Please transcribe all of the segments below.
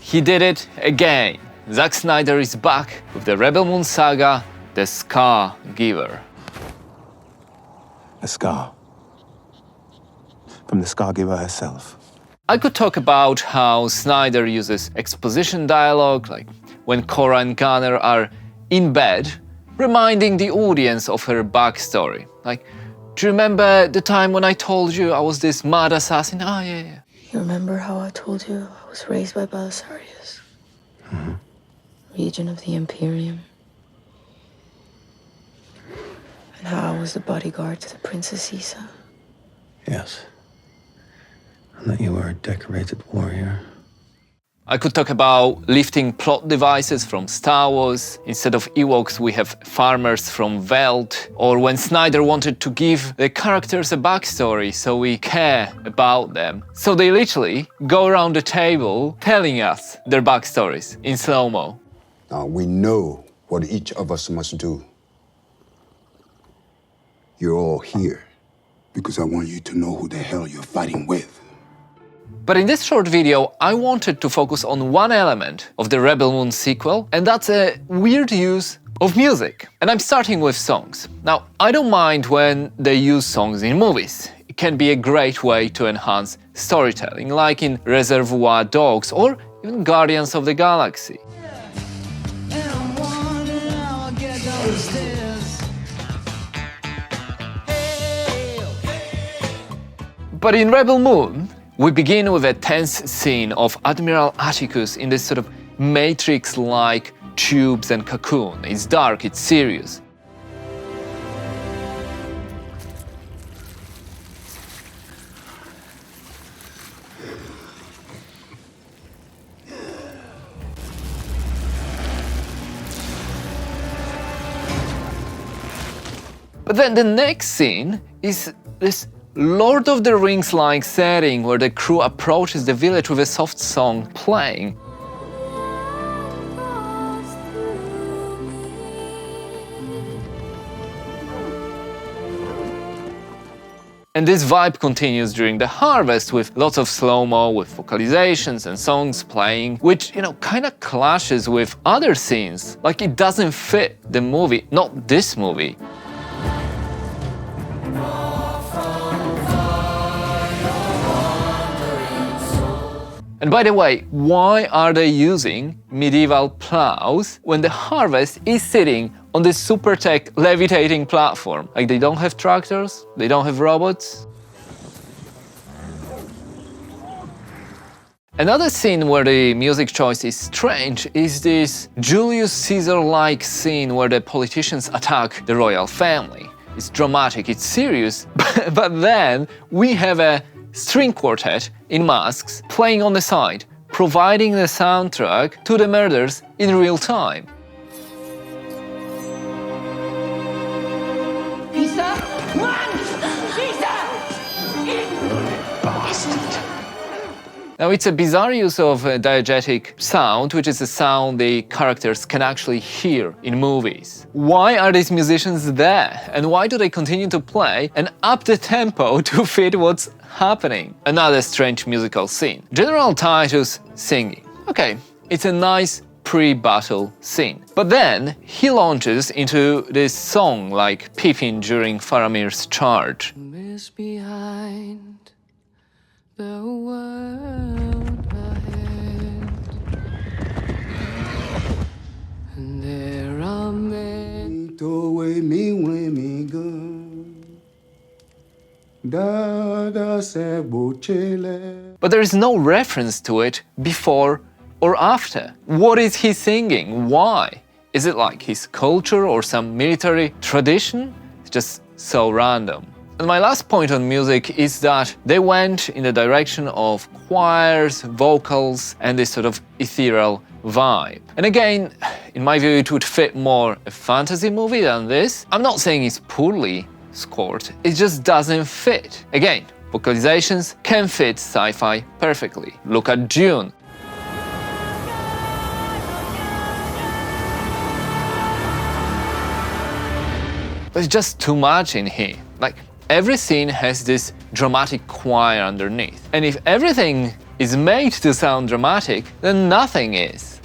he did it again. Zack Snyder is back with the Rebel Moon saga, The Scargiver. A scar. From the Scargiver herself. I could talk about how Snyder uses exposition dialogue, like when Cora and Gunner are in bed, reminding the audience of her backstory. Like, do you remember the time when I told you I was this mad assassin? Oh, yeah. You remember how I told you I was raised by Belisarius? Mm-hmm. Region of the Imperium. And how I was the bodyguard to the Princess Issa. Yes. And that you were a decorated warrior. I could talk about lifting plot devices from Star Wars. Instead of Ewoks, we have farmers from Veld. Or when Snyder wanted to give the characters a backstory so we care about them. So they literally go around the table telling us their backstories in slow-mo. Now we know what each of us must do. You're all here because I want you to know who the hell you're fighting with. But in this short video, I wanted to focus on one element of the Rebel Moon sequel, and that's a weird use of music. And I'm starting with songs. Now, I don't mind when they use songs in movies. It can be a great way to enhance storytelling, like in Reservoir Dogs or even Guardians of the Galaxy. But in Rebel Moon, we begin with a tense scene of Admiral Atticus in this sort of Matrix-like tubes and cocoon. It's dark, it's serious. But then the next scene is this Lord of the Rings-like setting where the crew approaches the village with a soft song playing. And this vibe continues during the harvest with lots of slow-mo, with vocalizations and songs playing, which, kind of clashes with other scenes. Like, it doesn't fit the movie, not this movie. And by the way, why are they using medieval plows when the harvest is sitting on this super tech levitating platform? Like, they don't have tractors, they don't have robots. Another scene where the music choice is strange is this Julius Caesar-like scene where the politicians attack the royal family. It's dramatic, it's serious, but then we have a string quartet in masks playing on the side, providing the soundtrack to the murders in real time. Issa? Run! Issa! Bastard. Now, it's a bizarre use of a diegetic sound, which is a sound the characters can actually hear in movies. Why are these musicians there? And why do they continue to play and up the tempo to fit what's happening? Another strange musical scene. General Titus singing. Okay, it's a nice pre-battle scene. But then he launches into this song like Pippin during Faramir's charge. Miss behind the world ahead, and there are men. But there is no reference to it before or after. What is he singing? Why? Is it like his culture or some military tradition? It's just so random. And my last point on music is that they went in the direction of choirs, vocals, and this sort of ethereal vibe. And again, in my view, it would fit more a fantasy movie than this. I'm not saying it's poorly scored, it just doesn't fit. Again, vocalizations can fit sci-fi perfectly. Look at Dune. There's just too much in here. Like, every scene has this dramatic choir underneath. And if everything is made to sound dramatic, then nothing is.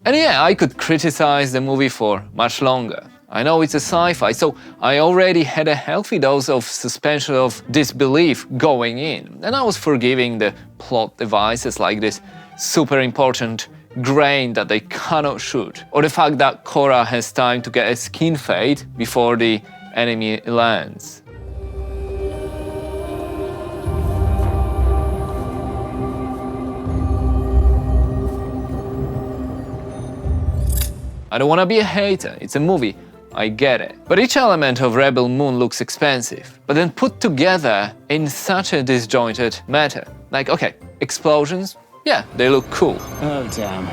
And yeah, I could criticize the movie for much longer. I know it's a sci-fi, so I already had a healthy dose of suspension of disbelief going in, and I was forgiving the plot devices like this super important grain that they cannot shoot, or the fact that Cora has time to get a skin fade before the enemy lands. I don't want to be a hater, it's a movie, I get it. But each element of Rebel Moon looks expensive, but then put together in such a disjointed matter. Like, okay, explosions, yeah, they look cool. Oh, damn.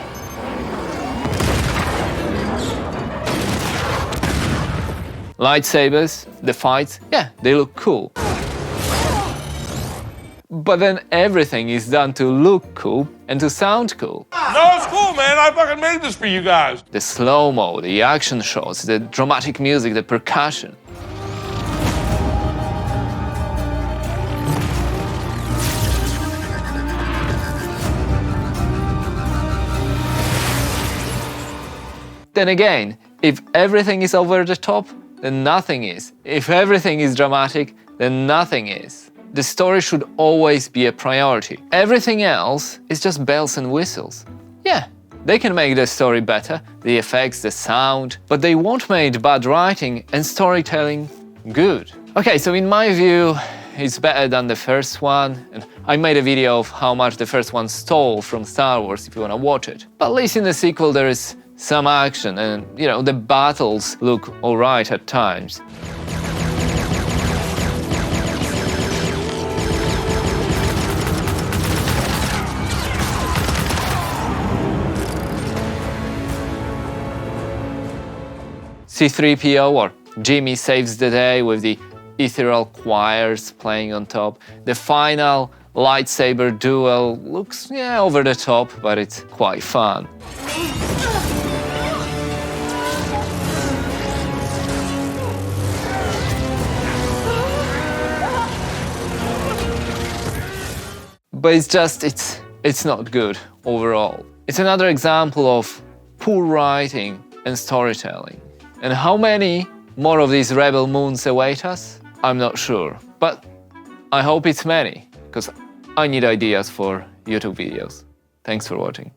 Lightsabers, the fights, yeah, they look cool. But then everything is done to look cool and to sound cool. No, it's cool, man. I fucking made this for you guys. The slow-mo, the action shots, the dramatic music, the percussion. Then again, if everything is over the top, then nothing is. If everything is dramatic, then nothing is. The story should always be a priority. Everything else is just bells and whistles. Yeah, they can make the story better, the effects, the sound, but they won't make bad writing and storytelling good. Okay, so in my view, it's better than the first one, and I made a video of how much the first one stole from Star Wars if you wanna watch it. But at least in the sequel there is some action and, you know, the battles look alright at times. C-3PO or Jimmy saves the day with the ethereal choirs playing on top. The final lightsaber duel looks, yeah, over the top, but it's quite fun. But it's not good overall. It's another example of poor writing and storytelling. And how many more of these Rebel Moons await us? I'm not sure, but I hope it's many, because I need ideas for YouTube videos. Thanks for watching.